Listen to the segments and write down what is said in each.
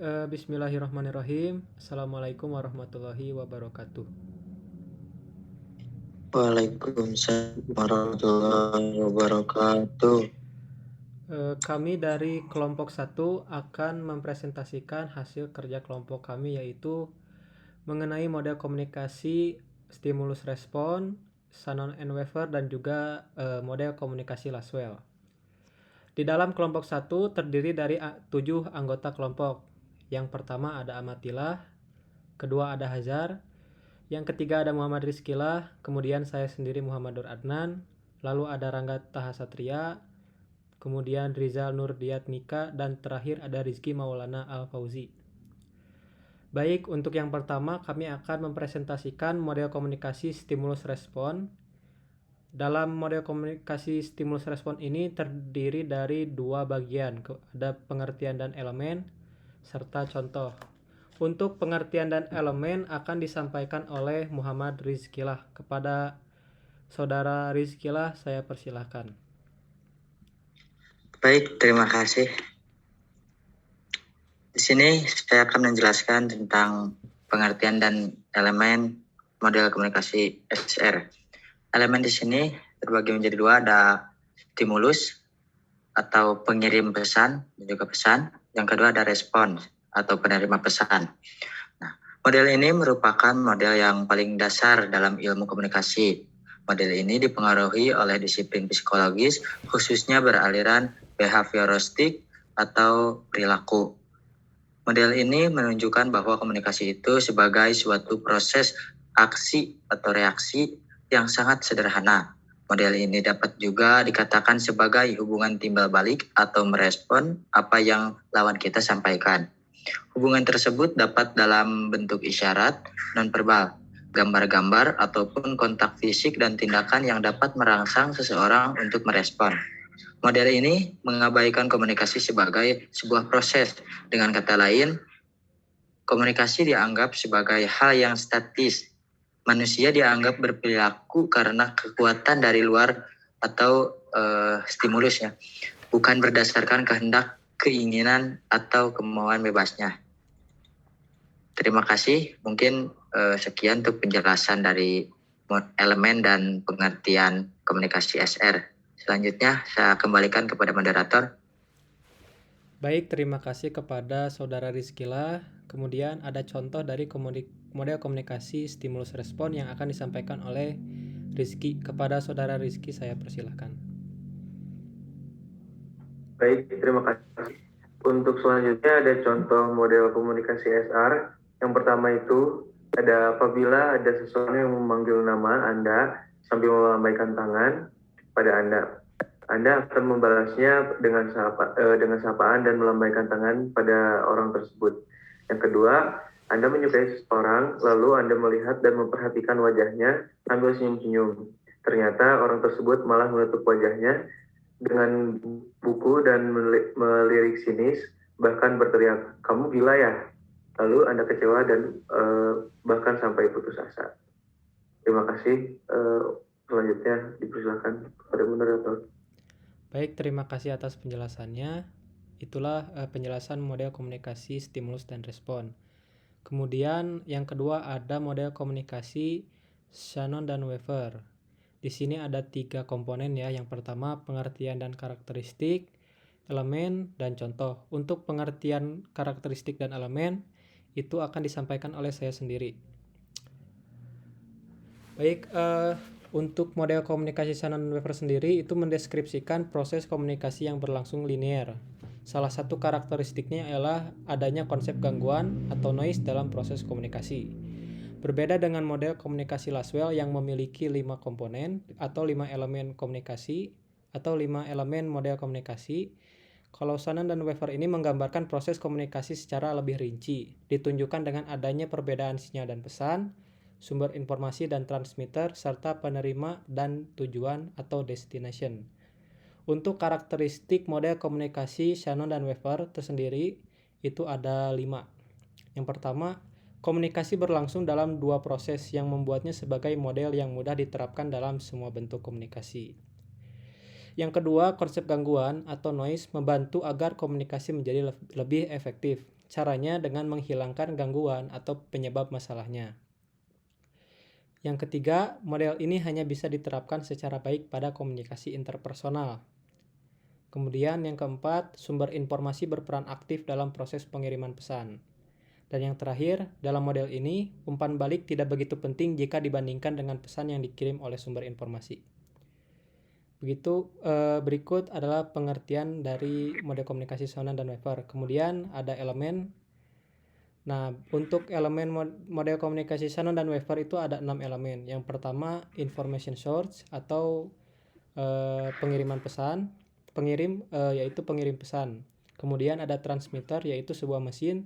Bismillahirrahmanirrahim. Assalamualaikum warahmatullahi wabarakatuh. Waalaikumsalam warahmatullahi wabarakatuh. Kami dari kelompok 1 akan mempresentasikan hasil kerja kelompok kami, yaitu mengenai model komunikasi stimulus respon, Shannon and Weaver, dan juga model komunikasi Laswell. Di dalam kelompok 1 terdiri dari 7 anggota kelompok. Yang pertama ada Amatillah, kedua ada Hazar, yang ketiga ada Muhammad Rizkilah, kemudian saya sendiri Muhammad Nur Adnan, lalu ada Rangga Tahasatria, kemudian Rizal Nurdiat Nika, dan terakhir ada Rizky Maulana Al-Fauzi. Baik, untuk yang pertama kami akan mempresentasikan model komunikasi stimulus respon. Dalam model komunikasi stimulus respon ini terdiri dari 2 bagian, ada pengertian dan elemen, serta contoh. Untuk pengertian dan elemen akan disampaikan oleh Muhammad Rizkilah. Kepada Saudara Rizkilah, saya persilahkan. Baik, terima kasih. Di sini saya akan menjelaskan tentang pengertian dan elemen model komunikasi SR. Elemen di sini terbagi menjadi 2, ada stimulus atau pengirim pesan dan juga pesan. Yang kedua ada respon atau penerima pesan. Nah, model ini merupakan model yang paling dasar dalam ilmu komunikasi. Model ini dipengaruhi oleh disiplin psikologis, khususnya beraliran behavioristik atau perilaku. Model ini menunjukkan bahwa komunikasi itu sebagai suatu proses aksi atau reaksi yang sangat sederhana. Model ini dapat juga dikatakan sebagai hubungan timbal balik atau merespon apa yang lawan kita sampaikan. Hubungan tersebut dapat dalam bentuk isyarat, nonverbal, gambar-gambar, ataupun kontak fisik dan tindakan yang dapat merangsang seseorang untuk merespon. Model ini mengabaikan komunikasi sebagai sebuah proses. Dengan kata lain, komunikasi dianggap sebagai hal yang statis. Manusia dianggap berperilaku karena kekuatan dari luar atau stimulusnya, bukan berdasarkan kehendak, keinginan, atau kemauan bebasnya. Terima kasih. Mungkin sekian untuk penjelasan dari elemen dan pengertian komunikasi SR. Selanjutnya saya kembalikan kepada moderator. Baik, terima kasih kepada Saudara Rizkilah. Kemudian ada contoh dari model komunikasi stimulus respon yang akan disampaikan oleh Rizky. Kepada Saudara Rizky, saya persilahkan. Baik, terima kasih. Untuk selanjutnya ada contoh model komunikasi SR. Yang pertama itu ada apabila ada seseorang yang memanggil nama Anda sambil melambaikan tangan pada Anda. Anda akan membalasnya dengan sapaan dan melambaikan tangan pada orang tersebut. Yang kedua, Anda menyukai seseorang, lalu Anda melihat dan memperhatikan wajahnya sambil senyum-senyum. Ternyata orang tersebut malah menutup wajahnya dengan buku dan melirik sinis, bahkan berteriak, "Kamu gila ya?" Lalu Anda kecewa dan bahkan sampai putus asa. Terima kasih. Selanjutnya dipersilakan kepada moderator. Baik, terima kasih atas penjelasannya. Itulah penjelasan model komunikasi stimulus dan respon. Kemudian yang kedua ada model komunikasi Shannon dan Weaver. Di sini ada 3 komponen ya. Yang pertama pengertian dan karakteristik, elemen, dan contoh. Untuk pengertian karakteristik dan elemen itu akan disampaikan oleh saya sendiri. Baik, untuk model komunikasi Shannon Weaver sendiri itu mendeskripsikan proses komunikasi yang berlangsung linear. Salah satu karakteristiknya adalah adanya konsep gangguan atau noise dalam proses komunikasi. Berbeda dengan model komunikasi Laswell yang memiliki 5 komponen atau 5 elemen komunikasi atau 5 elemen model komunikasi. Kalau Shannon dan Weaver ini menggambarkan proses komunikasi secara lebih rinci, ditunjukkan dengan adanya perbedaan sinyal dan pesan, sumber informasi dan transmitter, serta penerima dan tujuan atau destination. Untuk karakteristik model komunikasi Shannon dan Weaver tersendiri itu ada 5. Yang pertama, komunikasi berlangsung dalam 2 proses yang membuatnya sebagai model yang mudah diterapkan dalam semua bentuk komunikasi. Yang kedua, konsep gangguan atau noise membantu agar komunikasi menjadi lebih efektif. caranya dengan menghilangkan gangguan atau penyebab masalahnya. Yang ketiga, model ini hanya bisa diterapkan secara baik pada komunikasi interpersonal. Kemudian yang keempat, sumber informasi berperan aktif dalam proses pengiriman pesan. Dan yang terakhir, dalam model ini, umpan balik tidak begitu penting jika dibandingkan dengan pesan yang dikirim oleh sumber informasi. Begitu, berikut adalah pengertian dari model komunikasi Shannon dan Weaver. Kemudian ada elemen. Nah, untuk elemen model komunikasi Shannon dan Weaver itu ada 6 elemen. Yang pertama, information source atau pengiriman pesan. Pengirim yaitu pengirim pesan. Kemudian ada transmitter yaitu sebuah mesin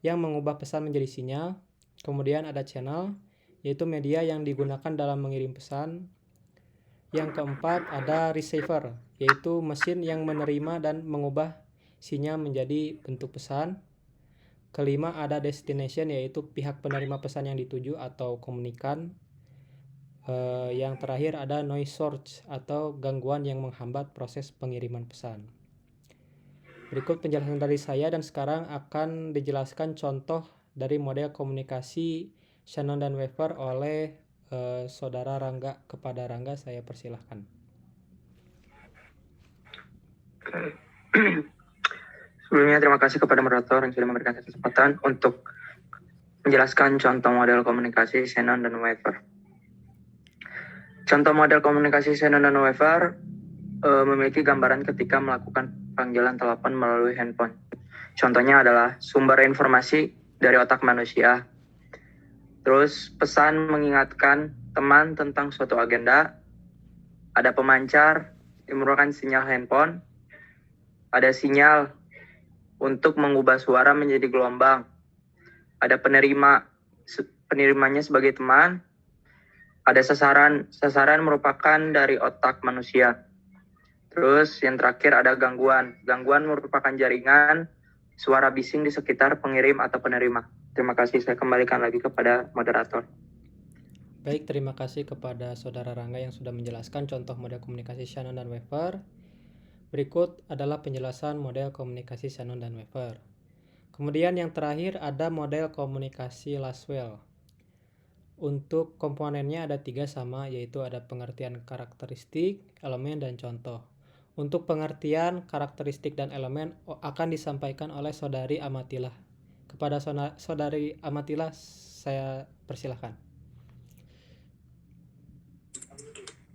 yang mengubah pesan menjadi sinyal. Kemudian ada channel yaitu media yang digunakan dalam mengirim pesan. Yang keempat ada receiver yaitu mesin yang menerima dan mengubah sinyal menjadi bentuk pesan. Kelima ada destination yaitu pihak penerima pesan yang dituju atau komunikan. Yang terakhir ada noise source atau gangguan yang menghambat proses pengiriman pesan. Berikut penjelasan dari saya dan sekarang akan dijelaskan contoh dari model komunikasi Shannon dan Weaver oleh Saudara Rangga. Kepada Rangga saya persilahkan. Sebelumnya terima kasih kepada moderator yang sudah memberikan kesempatan untuk menjelaskan contoh model komunikasi Shannon dan Weaver. Contoh model komunikasi Shannon dan Weaver memiliki gambaran ketika melakukan panggilan telepon melalui handphone. Contohnya adalah sumber informasi dari otak manusia. Terus pesan mengingatkan teman tentang suatu agenda. Ada pemancar yang merupakan sinyal handphone. Ada sinyal untuk mengubah suara menjadi gelombang. Ada penerimanya sebagai teman. Ada sasaran merupakan dari otak manusia. Terus yang terakhir ada gangguan. Gangguan merupakan jaringan suara bising di sekitar pengirim atau penerima. Terima kasih, saya kembalikan lagi kepada moderator. Baik, terima kasih kepada Saudara Rangga yang sudah menjelaskan contoh model komunikasi Shannon dan Weaver. Berikut adalah penjelasan model komunikasi Shannon dan Weaver. Kemudian yang terakhir ada model komunikasi Laswell. Untuk komponennya ada 3 sama, yaitu ada pengertian karakteristik, elemen, dan contoh. Untuk pengertian karakteristik dan elemen akan disampaikan oleh Saudari Amatillah. Kepada Saudari Amatillah saya persilahkan.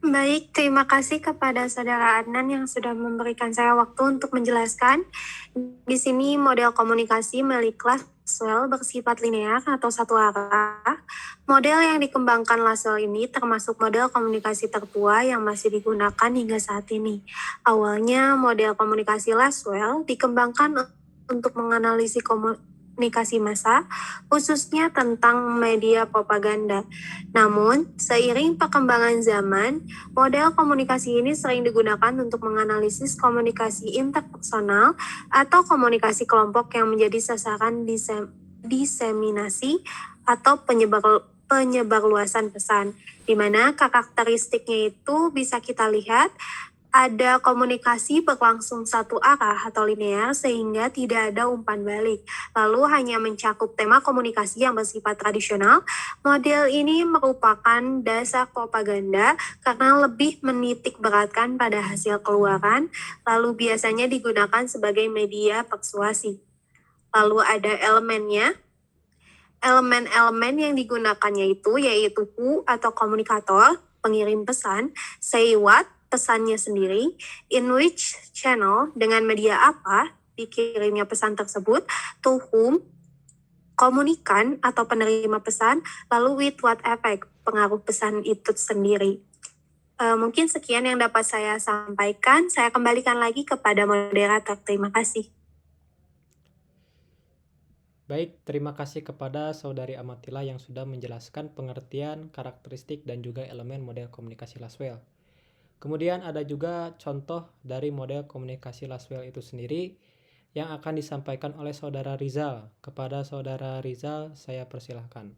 Baik, terima kasih kepada Saudara Adnan yang sudah memberikan saya waktu untuk menjelaskan. Di sini model komunikasi milik Laswell bersifat linear atau satu arah. Model yang dikembangkan Laswell ini termasuk model komunikasi tertua yang masih digunakan hingga saat ini. Awalnya model komunikasi Laswell dikembangkan untuk menganalisis komunikasi massa, khususnya tentang media propaganda. Namun, seiring perkembangan zaman, model komunikasi ini sering digunakan untuk menganalisis komunikasi interpersonal atau komunikasi kelompok yang menjadi sasaran diseminasi atau penyebarluasan pesan, di mana karakteristiknya itu bisa kita lihat ada komunikasi berlangsung satu arah atau linear sehingga tidak ada umpan balik, lalu hanya mencakup tema komunikasi yang bersifat tradisional. Model ini merupakan dasar propaganda karena lebih menitik beratkan pada hasil keluaran, lalu biasanya digunakan sebagai media persuasi. Lalu ada elemennya. Elemen-elemen yang digunakannya yaitu who atau komunikator, pengirim pesan, say what, pesannya sendiri, in which channel, dengan media apa dikirimnya pesan tersebut, to whom, komunikan atau penerima pesan, lalu with what effect, pengaruh pesan itu sendiri. Mungkin sekian yang dapat saya sampaikan. Saya kembalikan lagi kepada moderator. Terima kasih. Baik, terima kasih kepada Saudari Amatillah yang sudah menjelaskan pengertian, karakteristik, dan juga elemen model komunikasi Laswell. Kemudian ada juga contoh dari model komunikasi Laswell itu sendiri yang akan disampaikan oleh Saudara Rizal. Kepada Saudara Rizal saya persilahkan.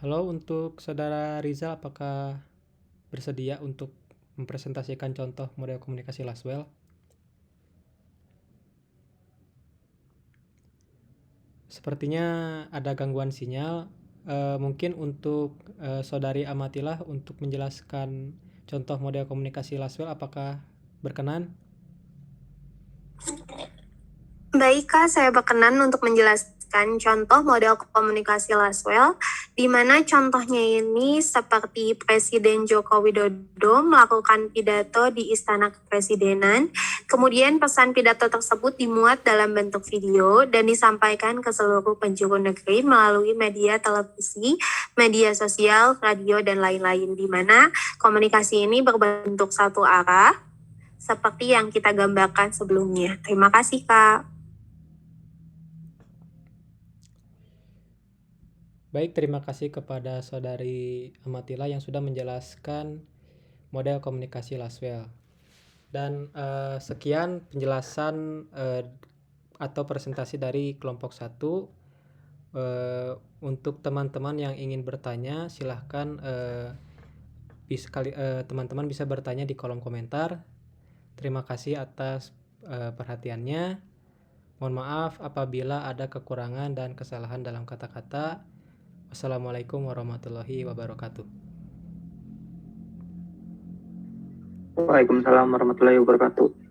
Halo, untuk Saudara Rizal, apakah bersedia untuk mempresentasikan contoh model komunikasi Laswell? Sepertinya ada gangguan sinyal. Mungkin untuk Saudari Amatilah untuk menjelaskan contoh model komunikasi Laswell, apakah berkenan? Baik Kak, saya berkenan untuk menjelaskan contoh model komunikasi Laswell, di mana contohnya ini seperti Presiden Joko Widodo melakukan pidato di Istana Kepresidenan, kemudian pesan pidato tersebut dimuat dalam bentuk video dan disampaikan ke seluruh penjuru negeri melalui media televisi, media sosial, radio, dan lain-lain, di mana komunikasi ini berbentuk satu arah, seperti yang kita gambarkan sebelumnya. Terima kasih, Kak. Baik, terima kasih kepada Saudari Amatila yang sudah menjelaskan model komunikasi Laswell. Dan sekian penjelasan atau presentasi dari kelompok 1. Untuk teman-teman yang ingin bertanya, silahkan teman-teman bisa bertanya di kolom komentar. Terima kasih atas perhatiannya. Mohon maaf apabila ada kekurangan dan kesalahan dalam kata-kata. Wassalamualaikum warahmatullahi wabarakatuh. Waalaikumsalam warahmatullahi wabarakatuh.